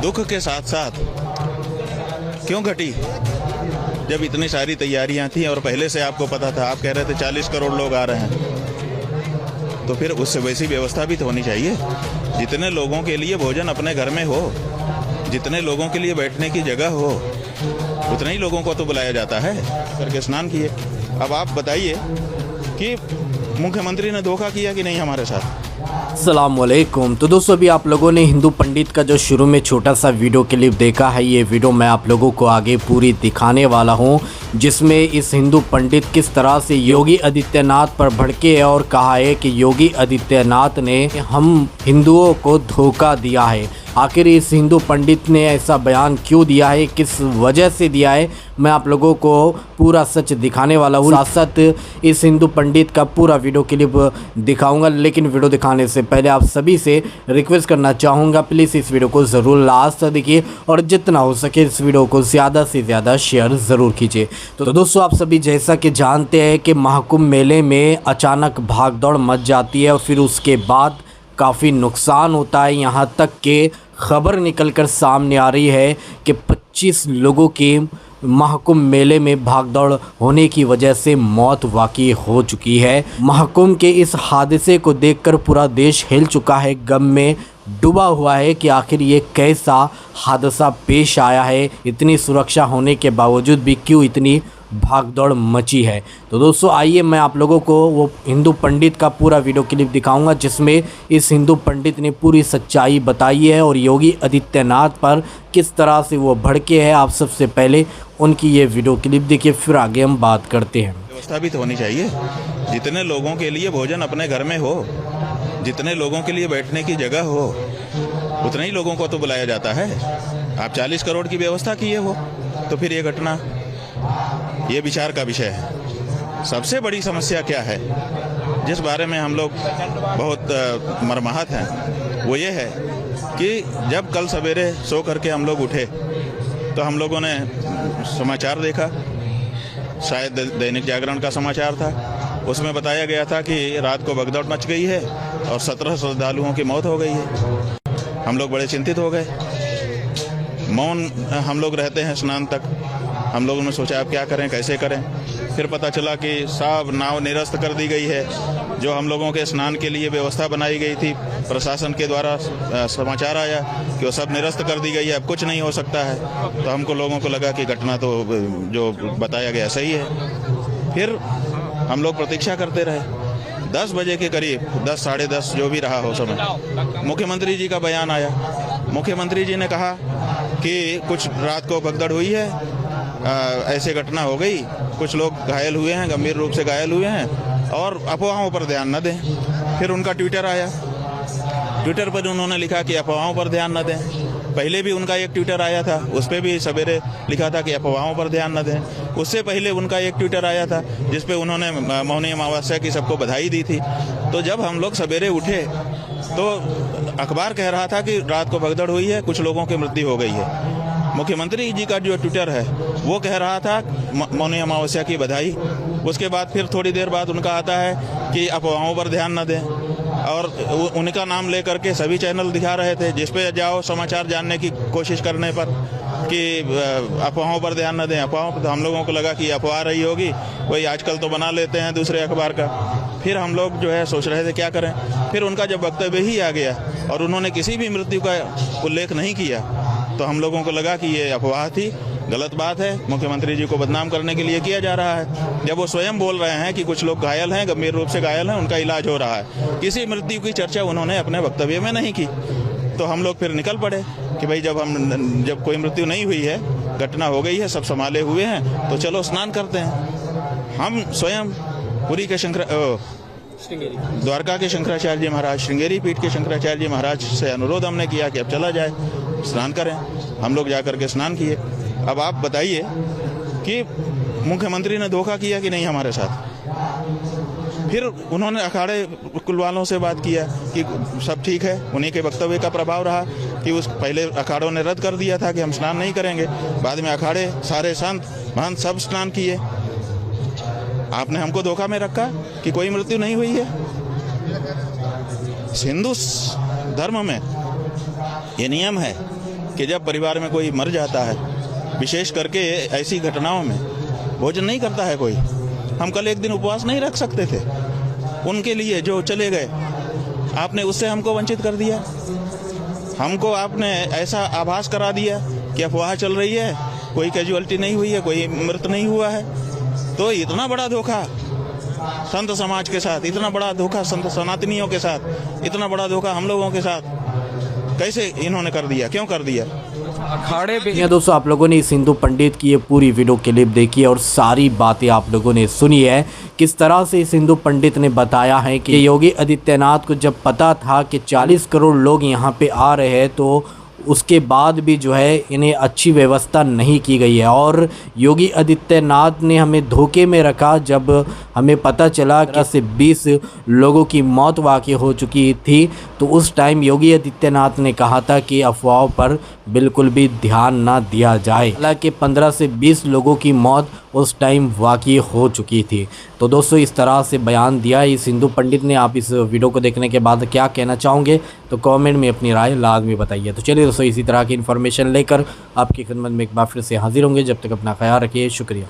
दुख के साथ साथ क्यों घटी, जब इतनी सारी तैयारियां थी और पहले से आपको पता था। आप कह रहे थे 40 करोड़ लोग आ रहे हैं, तो फिर उससे वैसी व्यवस्था भी तो होनी चाहिए। जितने लोगों के लिए भोजन अपने घर में हो, जितने लोगों के लिए बैठने की जगह हो, उतने ही लोगों को तो बुलाया जाता है। करके स्नान किए। अब आप बताइए कि मुख्यमंत्री ने धोखा किया कि नहीं हमारे साथ। अस्सलामुअलैकुम। तो दोस्तों, अभी आप लोगों ने हिंदू पंडित का जो शुरू में छोटा सा वीडियो क्लिप देखा है, ये वीडियो मैं आप लोगों को आगे पूरी दिखाने वाला हूँ, जिसमें इस हिंदू पंडित किस तरह से योगी आदित्यनाथ पर भड़के है और कहा है कि योगी आदित्यनाथ ने हम हिंदुओं को धोखा दिया है। आखिर इस हिंदू पंडित ने ऐसा बयान क्यों दिया है, किस वजह से दिया है, मैं आप लोगों को पूरा सच दिखाने वाला हूँ। साथ साथ इस हिंदू पंडित का पूरा वीडियो क्लिप दिखाऊंगा। लेकिन वीडियो दिखाने से पहले आप सभी से रिक्वेस्ट करना चाहूँगा, प्लीज़ इस वीडियो को ज़रूर लास्ट तक देखिए और जितना हो सके इस वीडियो को ज़्यादा से ज़्यादा शेयर ज़रूर कीजिए। तो दोस्तों, आप सभी जैसा कि जानते हैं कि महाकुंभ मेले में अचानक भागदौड़ मच जाती है और फिर उसके बाद काफ़ी नुकसान होता है। यहाँ तक कि खबर निकलकर सामने आ रही है कि 25 लोगों की महाकुंभ मेले में भागदौड़ होने की वजह से मौत वाकई हो चुकी है। महाकुंभ के इस हादसे को देखकर पूरा देश हिल चुका है, गम में डूबा हुआ है कि आखिर ये कैसा हादसा पेश आया है। इतनी सुरक्षा होने के बावजूद भी क्यों इतनी भागदौड़ मची है। तो दोस्तों, आइए मैं आप लोगों को वो हिंदू पंडित का पूरा वीडियो क्लिप दिखाऊंगा, जिसमें इस हिंदू पंडित ने पूरी सच्चाई बताई है और योगी आदित्यनाथ पर किस तरह से वो भड़के हैं। आप सबसे पहले उनकी ये वीडियो क्लिप देखिए, फिर आगे हम बात करते हैं। व्यवस्था भी तो होनी चाहिए। जितने लोगों के लिए भोजन अपने घर में हो, जितने लोगों के लिए बैठने की जगह हो, उतने ही लोगों को तो बुलाया जाता है। आप 40 करोड़ की व्यवस्था किए हो, तो फिर ये घटना, ये विचार का विषय है। सबसे बड़ी समस्या क्या है, जिस बारे में हम लोग बहुत मर्माहत हैं, वो ये है कि जब कल सवेरे सो करके हम लोग उठे तो हम लोगों ने समाचार देखा, शायद दैनिक जागरण का समाचार था। उसमें बताया गया था कि रात को भगदड़ मच गई है और 17 श्रद्धालुओं की मौत हो गई है। हम लोग बड़े चिंतित हो गए। मौन हम लोग रहते हैं स्नान तक। हम लोगों ने सोचा अब क्या करें, कैसे करें। फिर पता चला कि सब नाव निरस्त कर दी गई है। जो हम लोगों के स्नान के लिए व्यवस्था बनाई गई थी, प्रशासन के द्वारा समाचार आया कि वो सब निरस्त कर दी गई है, अब कुछ नहीं हो सकता है। तो हमको लोगों को लगा कि घटना तो जो बताया गया सही है। फिर हम लोग प्रतीक्षा करते रहे। 10 बजे के करीब, 10 साढ़े 10 जो भी रहा हो समय, मुख्यमंत्री जी का बयान आया। मुख्यमंत्री जी ने कहा कि कुछ रात को भगदड़ हुई है, ऐसे घटना हो गई, कुछ लोग घायल हुए हैं, गंभीर रूप से घायल हुए हैं, और अफवाहों पर ध्यान न दें। फिर उनका ट्विटर आया। ट्विटर पर उन्होंने लिखा कि अफवाहों पर ध्यान न दें। पहले भी उनका एक ट्विटर आया था, उस पर भी सवेरे लिखा था कि अफवाहों पर ध्यान न दें। उससे पहले उनका एक ट्विटर आया था जिस पे उन्होंने मौनी अमावस्या की सबको बधाई दी थी। तो जब हम लोग सवेरे उठे तो अखबार कह रहा था कि रात को भगदड़ हुई है, कुछ लोगों की मृत्यु हो गई है। मुख्यमंत्री जी का जो ट्विटर है वो कह रहा था मौनी अमावस्या की बधाई। उसके बाद फिर थोड़ी देर बाद उनका आता है कि अफवाहों पर ध्यान न दें, और उनका नाम लेकर के सभी चैनल दिखा रहे थे, जिस पे जाओ समाचार जानने की कोशिश करने पर कि अफवाहों पर ध्यान न दें। अफवाहों पर, तो हम लोगों को लगा कि अफवाह रही होगी, वही आजकल तो बना लेते हैं दूसरे अखबार का। फिर हम लोग जो है सोच रहे थे क्या करें। फिर उनका जब वक्तव्य ही आ गया और उन्होंने किसी भी मृत्यु का उल्लेख नहीं किया, तो हम लोगों को लगा कि ये अफवाह थी, गलत बात है, मुख्यमंत्री जी को बदनाम करने के लिए किया जा रहा है। जब वो स्वयं बोल रहे हैं कि कुछ लोग घायल हैं, गंभीर रूप से घायल हैं, उनका इलाज हो रहा है, किसी मृत्यु की चर्चा उन्होंने अपने वक्तव्य में नहीं की। तो हम लोग फिर निकल पड़े कि भाई जब कोई मृत्यु नहीं हुई है, घटना हो गई है, सब संभाले हुए हैं, तो चलो स्नान करते हैं। हम स्वयं पुरी के द्वारका के शंकराचार्य जी महाराज, श्रृंगेरी पीठ के शंकराचार्य जी महाराज से अनुरोध हमने किया कि अब चला जाए, स्नान करें। हम लोग जा करके स्नान किए। अब आप बताइए कि मुख्यमंत्री ने धोखा किया कि नहीं हमारे साथ। फिर उन्होंने अखाड़े कुल वालों से बात किया कि सब ठीक है। उन्हीं के वक्तव्य का प्रभाव रहा कि उस पहले अखाड़ों ने रद्द कर दिया था कि हम स्नान नहीं करेंगे, बाद में अखाड़े सारे संत महंत सब स्नान किए। आपने हमको धोखा में रखा कि कोई मृत्यु नहीं हुई है। हिंदू धर्म में ये नियम है कि जब परिवार में कोई मर जाता है, विशेष करके ऐसी घटनाओं में भोजन नहीं करता है कोई। हम कल एक दिन उपवास नहीं रख सकते थे उनके लिए जो चले गए, आपने उससे हमको वंचित कर दिया। हमको आपने ऐसा आभास करा दिया कि अफवाह चल रही है, कोई कैजुअलिटी नहीं हुई है, कोई मृत नहीं हुआ है। तो इतना बड़ा धोखा संत समाज के साथ, इतना बड़ा धोखा संत सनातनियों के साथ, इतना बड़ा धोखा हम लोगों के साथ कैसे इन्होंने कर दिया, क्यों कर दिया? अखाड़े में दोस्तों आप लोगों ने इस हिंदू पंडित की ये पूरी वीडियो क्लिप देखी है और सारी बातें आप लोगों ने सुनी है। किस तरह से इस हिंदू पंडित ने बताया है कि योगी आदित्यनाथ को जब पता था कि 40 करोड़ लोग यहाँ पे आ रहे हैं तो उसके बाद भी जो है इन्हें अच्छी व्यवस्था नहीं की गई है और योगी आदित्यनाथ ने हमें धोखे में रखा। जब हमें पता चला कि से 20 लोगों की मौत वाक़ई हो चुकी थी तो उस टाइम योगी आदित्यनाथ ने कहा था कि अफवाहों पर बिल्कुल भी ध्यान ना दिया जाए। हालांकि 15 से 20 लोगों की मौत उस टाइम वाक़ई हो चुकी थी। तो दोस्तों इस तरह से बयान दिया इस हिंदू पंडित ने। आप इस वीडियो को देखने के बाद क्या कहना चाहोगे तो कमेंट में अपनी राय लाजमी बताइए। तो चलिए दोस्तों इसी तरह की इन्फॉर्मेशन लेकर आपकी खिदमत में एक बार फिर से हाजिर होंगे। जब तक अपना ख्याल रखिए, शुक्रिया।